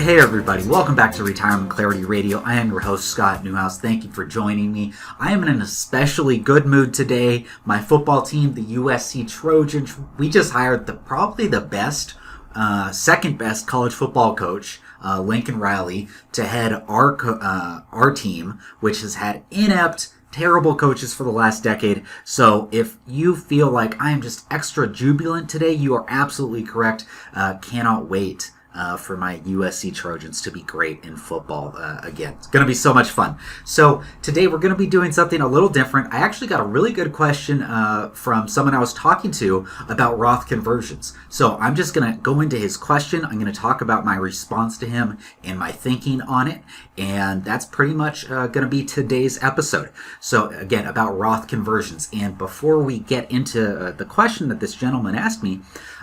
Hey everybody, welcome back to Retirement Clarity Radio. I am your host, Scott Newhouse. Thank you for joining me. I am in an especially good mood today. My football team, the USC Trojans, we just hired probably the best, second best college football coach, Lincoln Riley, to head our team, which has had inept, terrible coaches for the last decade. So if you feel like I am just extra jubilant today, you are absolutely correct. Cannot wait for my USC Trojans to be great in football again. It's going to be so much fun. So today we're going to be doing something a little different. I actually got a really good question from someone I was talking to about Roth Conversions. So I'm just going to go into his question. I'm going to talk about my response to him and my thinking on it. And that's pretty much going to be today's episode. So again, about Roth Conversions. And before we get into the question that this gentleman asked me,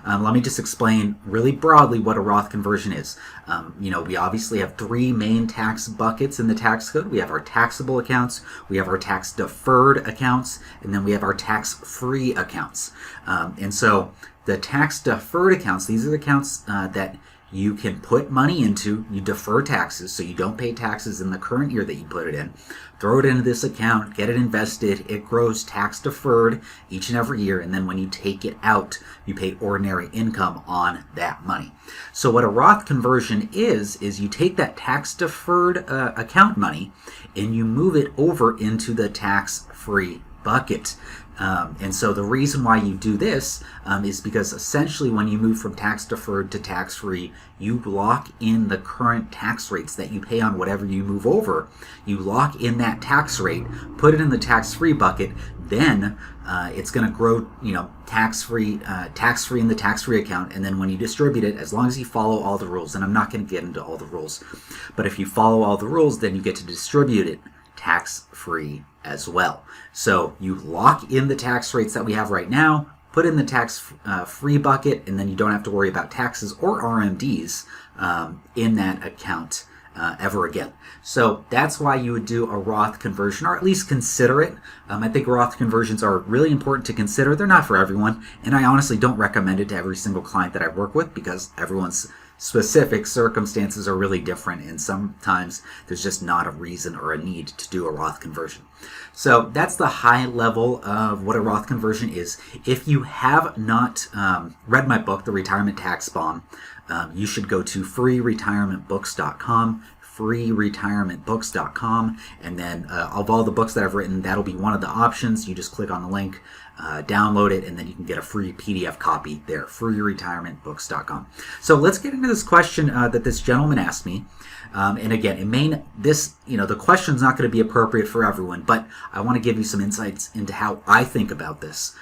let me just explain really broadly what a Roth conversion is. We obviously have three main tax buckets in the tax code. We have our taxable accounts, we have our tax deferred accounts, and then we have our tax-free accounts. And so the tax deferred accounts, these are the accounts that you can put money into. You defer taxes, so you don't pay taxes in the current year that you put it in. Throw it into this account, get it invested. It grows tax deferred each and every year, and then when you take it out, you pay ordinary income on that money. So what a Roth conversion is you take that tax deferred account money and you move it over into the tax-free bucket. And so the reason why you do this is because essentially when you move from tax deferred to tax free, you lock in the current tax rates that you pay on whatever you move over. You lock in that tax rate, put it in the tax free bucket, then it's going to grow, tax free in the tax free account. And then when you distribute it, as long as you follow all the rules, and I'm not going to get into all the rules, but if you follow all the rules, then you get to distribute it tax free as well. So you lock in the tax rates that we have right now, put in the tax free bucket, and then you don't have to worry about taxes or RMDs in that account ever again. So that's why you would do a Roth conversion, or at least consider it. I think Roth conversions are really important to consider. They're not for everyone, and I honestly don't recommend it to every single client that I work with because everyone's specific circumstances are really different, and sometimes there's just not a reason or a need to do a Roth conversion. So that's the high level of what a Roth conversion is. If you have not read my book, The Retirement Tax Bomb, you should go to freeretirementbooks.com, freeretirementbooks.com, and then of all the books that I've written, that'll be one of the options. You just click on the link, download it, and then you can get a free PDF copy there, freeretirementbooks.com. So let's get into this question that this gentleman asked me. And again, the question's not going to be appropriate for everyone, but I want to give you some insights into how I think about this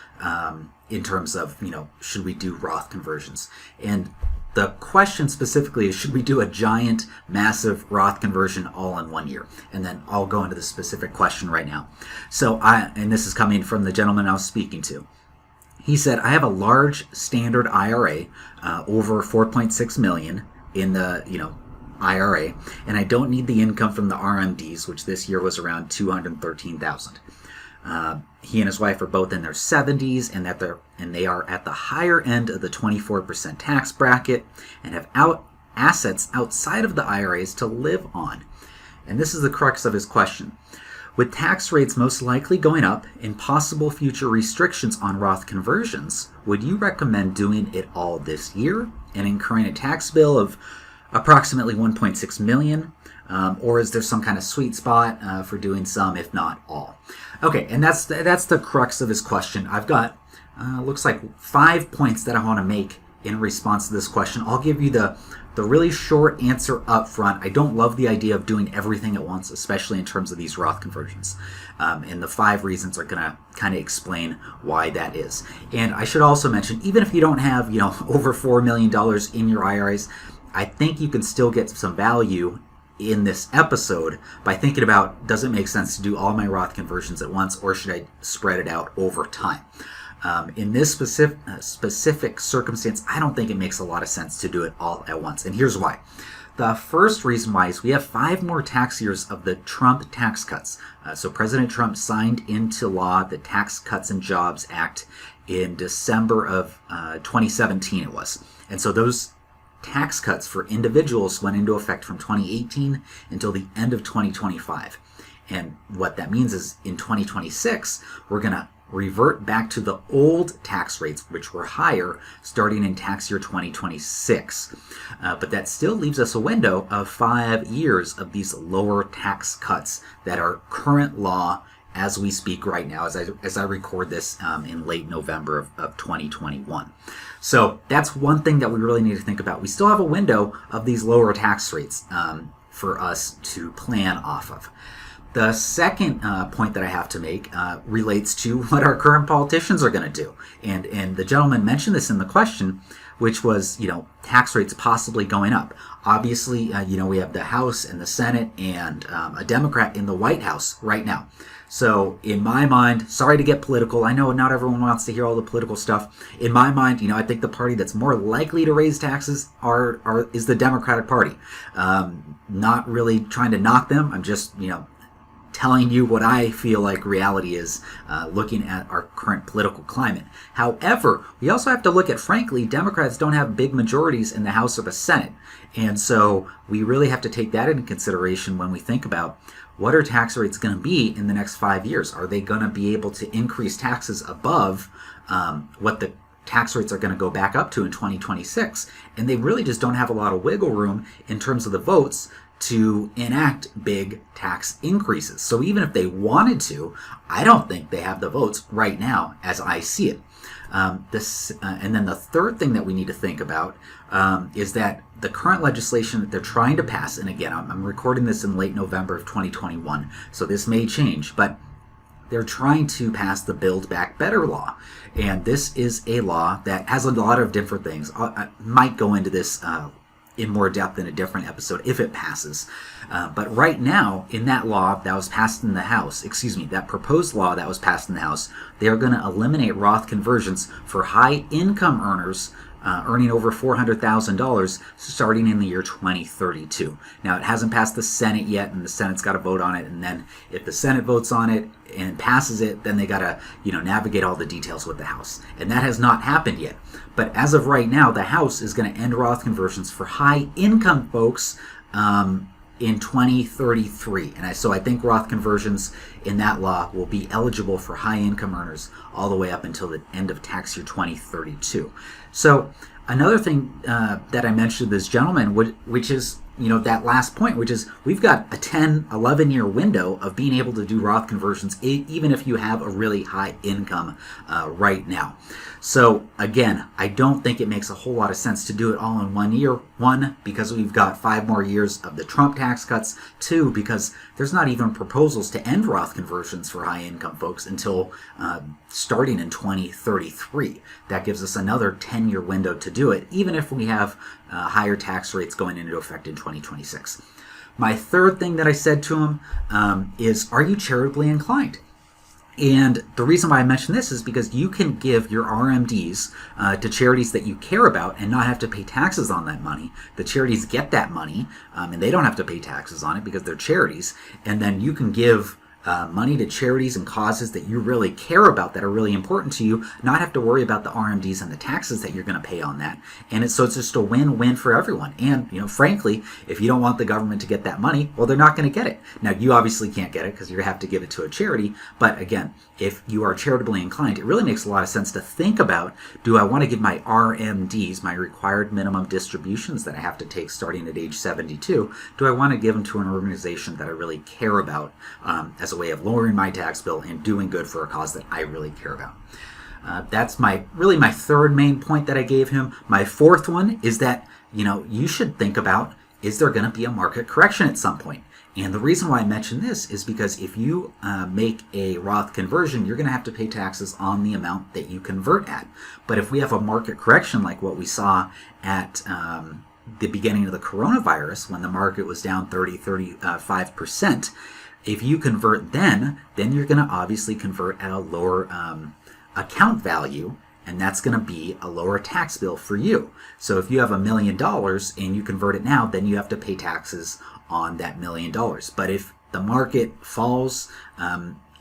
in terms of, should we do Roth conversions? And the question specifically is, should we do a giant, massive Roth conversion all in 1 year? And then I'll go into the specific question right now. So and this is coming from the gentleman I was speaking to. He said, I have a large standard IRA, over 4.6 million in the, IRA, and I don't need the income from the RMDs, which this year was around 213,000. He and his wife are both in their 70s, and they are at the higher end of the 24% tax bracket and have assets outside of the IRAs to live on. And this is the crux of his question. With tax rates most likely going up and possible future restrictions on Roth conversions, would you recommend doing it all this year and incurring a tax bill of approximately 1.6 million? Or is there some kind of sweet spot for doing some, if not all? Okay, and that's the crux of his question. I've got, looks like 5 points that I want to make in response to this question. I'll give you the really short answer up front. I don't love the idea of doing everything at once, especially in terms of these Roth conversions. And the 5 reasons are going to kind of explain why that is. And I should also mention, even if you don't have, over $4 million in your IRAs, I think you can still get some value in this episode by thinking about, does it make sense to do all my Roth conversions at once, or should I spread it out over time? In this specific circumstance, I don't think it makes a lot of sense to do it all at once. And here's why. The first reason why is we have 5 more tax years of the Trump tax cuts. So President Trump signed into law the Tax Cuts and Jobs Act in December of 2017 it was. And so those tax cuts for individuals went into effect from 2018 until the end of 2025. And what that means is in 2026, we're going to revert back to the old tax rates, which were higher starting in tax year 2026. But that still leaves us a window of 5 years of these lower tax cuts that are current law as we speak right now, as I record this in late November of 2021. So that's one thing that we really need to think about. We still have a window of these lower tax rates for us to plan off of. The second point that I have to make relates to what our current politicians are going to do. And the gentleman mentioned this in the question, which was, tax rates possibly going up. Obviously, we have the House and the Senate and a Democrat in the White House right now. So in my mind, sorry to get political, I know not everyone wants to hear all the political stuff. In my mind, I think the party that's more likely to raise taxes is the Democratic Party. Not really trying to knock them. I'm just, telling you what I feel like reality is, looking at our current political climate. However, we also have to look at, frankly, Democrats don't have big majorities in the House or the Senate. And so we really have to take that into consideration when we think about what are tax rates going to be in the next 5 years. Are they going to be able to increase taxes above what the tax rates are going to go back up to in 2026? And they really just don't have a lot of wiggle room in terms of the votes to enact big tax increases. So even if they wanted to, I don't think they have the votes right now as I see it. And then the third thing that we need to think about is that the current legislation that they're trying to pass, and again, I'm recording this in late November of 2021, so this may change, but they're trying to pass the Build Back Better law. And this is a law that has a lot of different things. I might go into this in more depth in a different episode if it passes. But right now, in that law that was passed in the House, that proposed law that was passed in the House, they are going to eliminate Roth conversions for high income earners earning over $400,000 starting in the year 2032. Now, it hasn't passed the Senate yet, and the Senate's got to vote on it. And then if the Senate votes on it and passes it, then they got to, navigate all the details with the House. And that has not happened yet. But as of right now, the House is going to end Roth conversions for high income folks in 2033. And so I think Roth conversions in that law will be eligible for high income earners all the way up until the end of tax year 2032. So another thing that I mentioned to this gentleman, which is, that last point, which is we've got a 10, 11 year window of being able to do Roth conversions, even if you have a really high income right now. So again, I don't think it makes a whole lot of sense to do it all in 1 year. One, because we've got 5 more years of the Trump tax cuts. 2, because there's not even proposals to end Roth conversions for high income folks until starting in 2033. That gives us another 10-year window to do it, even if we have higher tax rates going into effect in 2026. My third thing that I said to him is, are you charitably inclined? And the reason why I mention this is because you can give your RMDs to charities that you care about and not have to pay taxes on that money. The charities get that money, and they don't have to pay taxes on it because they're charities. And then you can give money to charities and causes that you really care about, that are really important to you, not have to worry about the RMDs and the taxes that you're going to pay on that. And it's just a win-win for everyone. And, frankly, if you don't want the government to get that money, well, they're not going to get it. Now, you obviously can't get it because you have to give it to a charity. But again, if you are charitably inclined, it really makes a lot of sense to think about, do I want to give my RMDs, my required minimum distributions that I have to take starting at age 72, do I want to give them to an organization that I really care about as a way of lowering my tax bill and doing good for a cause that I really care about? That's my third main point that I gave him. My fourth one is that, you should think about, is there going to be a market correction at some point? And the reason why I mention this is because if you make a Roth conversion, you're going to have to pay taxes on the amount that you convert at. But if we have a market correction like what we saw at the beginning of the coronavirus, when the market was down 35%, if you convert then you're going to obviously convert at a lower account value, and that's going to be a lower tax bill for you. So if you have $1 million and you convert it now, then you have to pay taxes on that $1 million. But if the market falls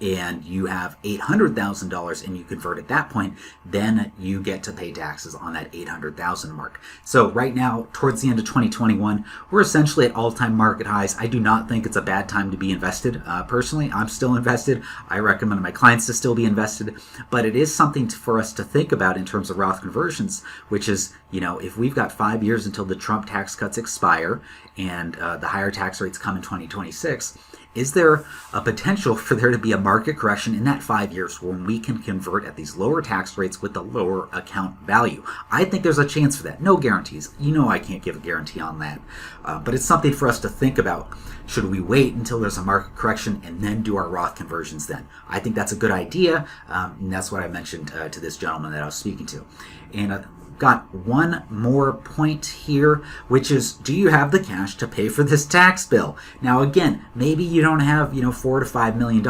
and you have $800,000 and you convert at that point, then you get to pay taxes on that 800,000 mark. So right now, towards the end of 2021, we're essentially at all-time market highs. I do not think it's a bad time to be invested. Personally, I'm still invested. I recommend my clients to still be invested, but it is something for us to think about in terms of Roth conversions, which is, if we've got 5 years until the Trump tax cuts expire and the higher tax rates come in 2026, is there a potential for there to be a market correction in that 5 years when we can convert at these lower tax rates with the lower account value? I think there's a chance for that. No guarantees. I can't give a guarantee on that. But it's something for us to think about. Should we wait until there's a market correction and then do our Roth conversions then? I think that's a good idea. And that's what I mentioned to this gentleman that I was speaking to. And got one more point here, which is, do you have the cash to pay for this tax bill? Now, again, maybe you don't have, $4 to $5 million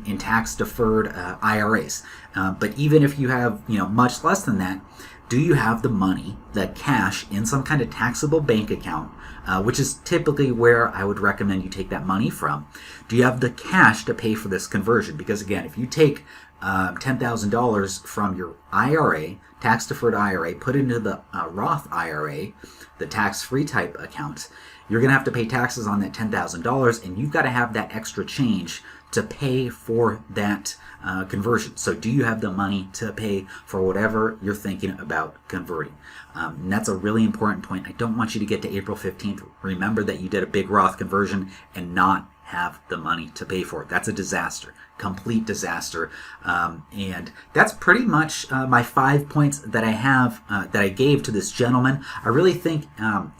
in tax deferred IRAs. But even if you have, much less than that, do you have the money, the cash, in some kind of taxable bank account, which is typically where I would recommend you take that money from? Do you have the cash to pay for this conversion? Because again, if you take $10,000 from your IRA, tax-deferred IRA, put into the Roth IRA, the tax-free type account, you're going to have to pay taxes on that $10,000, and you've got to have that extra change to pay for that conversion. So do you have the money to pay for whatever you're thinking about converting? And that's a really important point. I don't want you to get to April 15th. Remember that you did a big Roth conversion and not have the money to pay for it. That's a disaster. Complete disaster. And that's pretty much my 5 points that I have, that I gave to this gentleman. I really think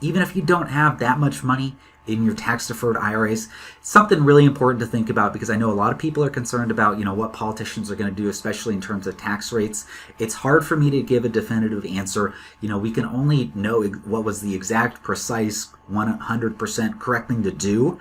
even if you don't have that much money in your tax-deferred IRAs, something really important to think about, because I know a lot of people are concerned about, what politicians are going to do, especially in terms of tax rates. It's hard for me to give a definitive answer. We can only know what was the exact, precise, 100% correct thing to do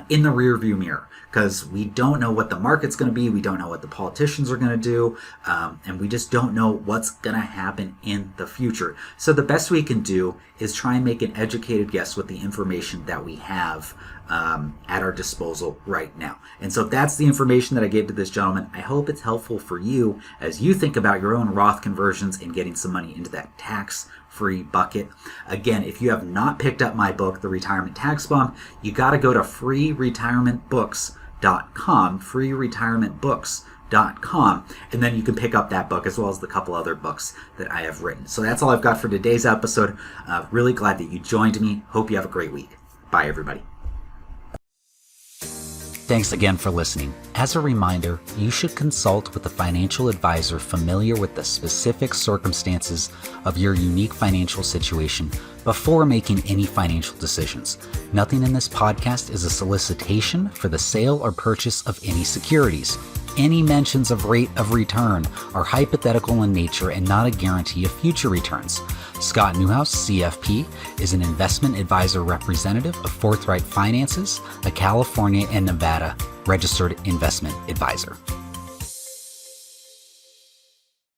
in the rearview mirror, because we don't know what the market's going to be, we don't know what the politicians are going to do, and we just don't know what's going to happen in the future. So the best we can do is try and make an educated guess with the information that we have at our disposal right now. And so that's the information that I gave to this gentleman. I hope it's helpful for you as you think about your own Roth conversions and getting some money into that tax-free bucket. Again, if you have not picked up my book, The Retirement Tax Bomb, you got to go to freeretirementbooks.com, freeretirementbooks.com, and then you can pick up that book as well as the couple other books that I have written. So that's all I've got for today's episode. Really glad that you joined me. Hope you have a great week. Bye, everybody. Thanks again for listening. As a reminder, you should consult with a financial advisor familiar with the specific circumstances of your unique financial situation before making any financial decisions. Nothing in this podcast is a solicitation for the sale or purchase of any securities. Any mentions of rate of return are hypothetical in nature and not a guarantee of future returns. Scott Newhouse, CFP, is an investment advisor representative of Forthright Finances, a California and Nevada registered investment advisor.